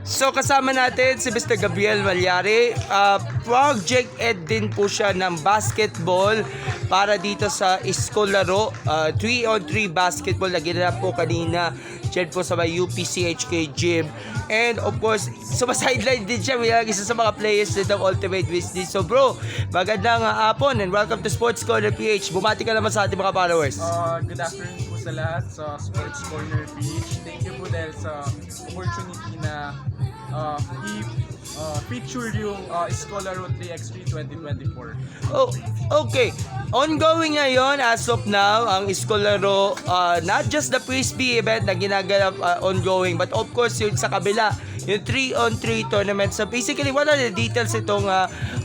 So kasama natin si Mr. Gabriel Malyari. Project Ed din po siya ng basketball para dito sa school laro. 3-on-3 basketball na ginanap po kanina dyan po sa may UPCHK gym. And of course, sumasideline din siya. May isa sa mga players din ng Ultimate Business. So bro, magandang hapon and welcome to Sports Corner PH. Bumati ka naman sa ating mga followers. Good afternoon po sa lahat sa Sports Corner PH. Thank you po dahil sa opportunity na feature yung Escolaro 3x3 2024. Oh, okay. Ongoing ngayon as of now ang Escolaro, not just the Frisbee event na ginaganap ongoing, but of course yung sa kabila, yung 3-on-3 tournament. So basically, what are the details itong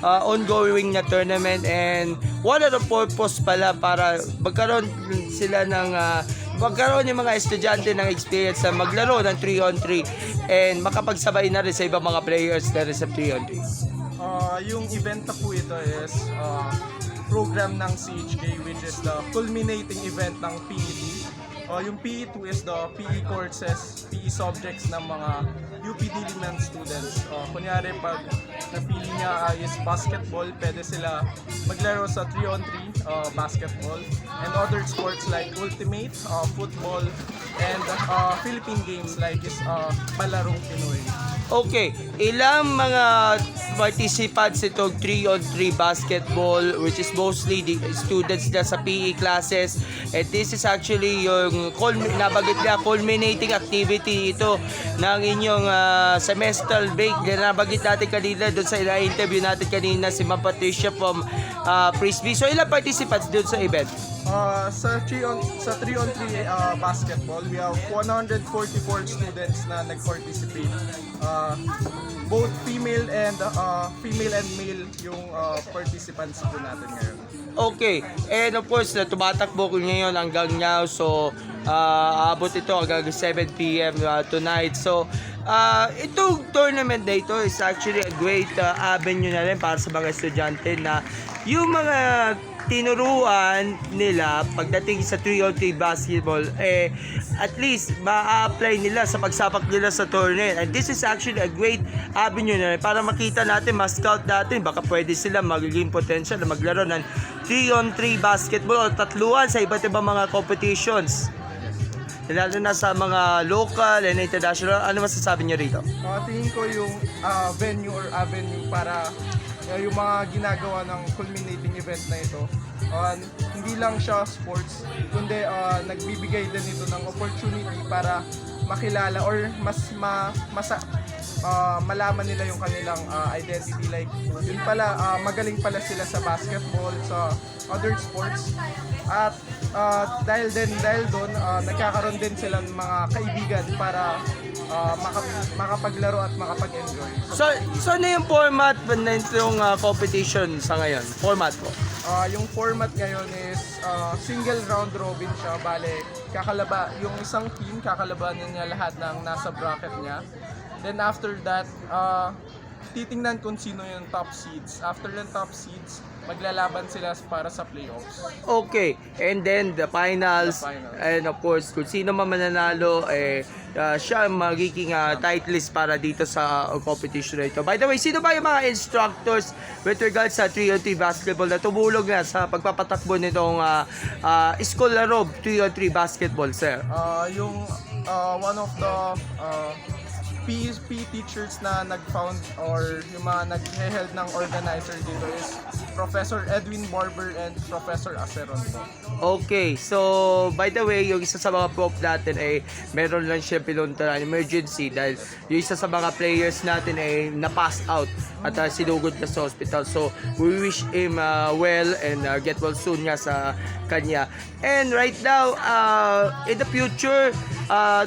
ongoing na tournament and what are the purpose pala para magkaroon sila ng magkaroon yung mga estudyante ng experience na maglaro ng 3-on-3 and makapagsabay na rin sa ibang mga players na rin sa 3-on-3. Yung event na po ito is program ng CHK, which is the culminating event ng PE2. Yung PE2 is the PE courses, PE subjects ng mga UP Diliman students. Kunyari pag napili niya is basketball, pwede sila maglaro sa 3-on-3 basketball and other sports like ultimate, football, and Philippine games like is Palarong Pinoy. Okay, ilang mga participants itong 3-on-3 basketball which is mostly the students na sa PE classes, and this is actually yung nabagit na culminating activity ito ng inyong semestral break na nabagit natin kanina doon sa interview natin kanina si Ma'am Patricia from Frisbee. So ilang participants doon sa event? Sa 3-on-3 basketball, we have 144 students na nag-participate. Both female and male yung participants po natin ngayon. Okay, and of course, tumatakbo ko ngayon hanggang now. So, abot ito hanggang 7 p.m. Tonight. So, itong tournament na ito is actually a great avenue na rin para sa mga estudyante na yung mga tinuruan nila pagdating sa 3-on-3 basketball, at least ma-apply nila sa pagsapak nila sa tournament. And this is actually a great avenue na para makita natin, ma-scout natin, baka pwede sila magiging potential na maglaro ng 3-on-3 basketball o tatluan sa iba't ibang mga competitions. Lalo na sa mga local and international. Ano masasabi niyo rito? Tingin ko yung venue or avenue para yung mga ginagawa ng culminating event na ito, hindi lang siya sports, kundi nagbibigay din ito ng opportunity para makilala or malaman nila yung kanilang identity, like yun pala, magaling pala sila sa basketball, sa other sports, at dahil doon nagkakaroon din sila ng mga kaibigan para makapaglaro at makapag-enjoy. So ano yung format na itong competition sa ngayon? Format po? Yung format ngayon is single round robin siya. Bale, yung isang team, kakalabanin niya lahat ng nasa bracket niya. Then after that, titingnan kung sino yung top seeds. After yung top seeds, maglalaban sila para sa playoffs. Okay, and then the finals, and of course, kung sino man mananalo, siya magiging titleist para dito sa competition na ito. By the way, sino ba yung mga instructors with regards sa 3-on-3 basketball na tumulong na sa pagpapatakbo nitong Escolaro 3-on-3 basketball, sir? Yung one of the PE teachers na nag-found or yung mga nag-held ng organizer dito is Professor Edwin Barber and Professor Aceron po. Okay, so by the way, yung isa sa mga prof natin ay meron lang siya pinunta na emergency dahil yung isa sa mga players natin ay na-pass out at sinugod na sa hospital. So we wish him well and get well soon nga sa kanya. And right now, in the future,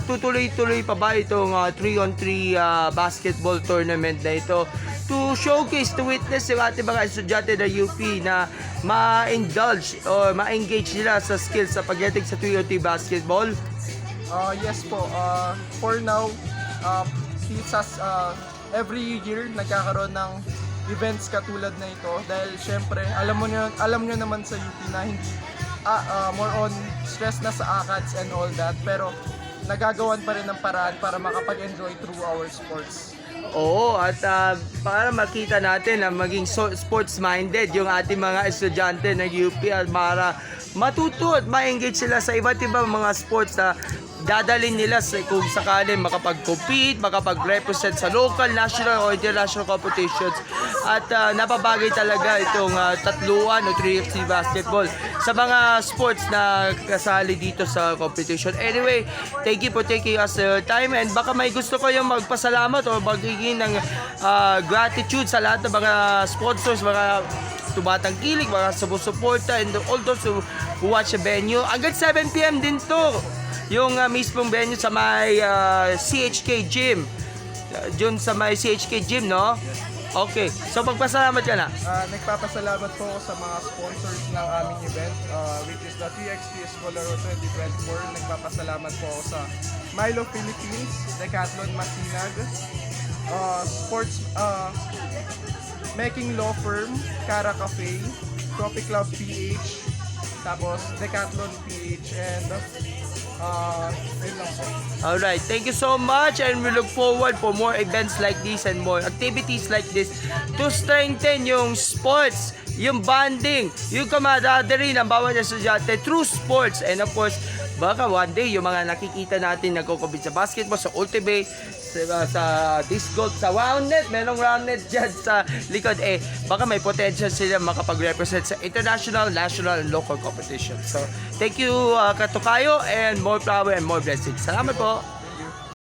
tutuloy-tuloy pa ba itong 3-on-3 basketball tournament na ito to showcase, to witness yung ating mga estudyante na UP na ma-indulge o ma-engage nila sa skills sa pagdating sa 3-on-3 basketball? Yes po. For now, every year nagkakaroon ng events katulad na ito dahil syempre alam nyo naman sa UP na hindi more on stress na sa ACADS and all that, pero nagagawan pa rin ng paraan para makapag-enjoy through our sports. Oo, at para makita natin na maging sports-minded yung ating mga estudyante ng UP at para matuto at ma-engage sila sa iba't ibang mga sports na dadalhin nila kung sakali makapag-compete, makapag-represent sa local, national o international competitions. At napabagay talaga itong tatluan o 3x3 basketball sa mga sports na kasali dito sa competition. Anyway, thank you for taking us time, and baka may gusto kayong magpasalamat o magiging ng gratitude sa lahat ng mga sponsors, mga tumatang kilig, mga sumusuporta, and all those who watch the venue. Hanggang 7 p.m. din to. Yung mismong venue sa may CHK Gym. Diyon sa may CHK Gym, no? Okay. So, magpasalamat ka na. Nagpapasalamat po ako sa mga sponsors ng aming event, which is the 3x3 Escolaro 2024. Nagpapasalamat po ako sa Milo Philippines, Decathlon Masinag, Sports Making Law Firm, Cara Cafe, Tropic Club PH, tapos Decathlon PH, and yun lang po. Alright, thank you so much, and we look forward for more events like this and more activities like this to strengthen yung sports, yung bonding, yung camaraderie ng bawat estudyante through sports. And of course, baka one day yung mga nakikita natin nagko-compete sa basketball, sa ultimate, sa disc golf, sa round net, merong round net dyan sa likod, baka may potential sila makapag-represent sa international, national, and local competition. So, thank you, Katukayo, and more power and more blessings. Salamat po!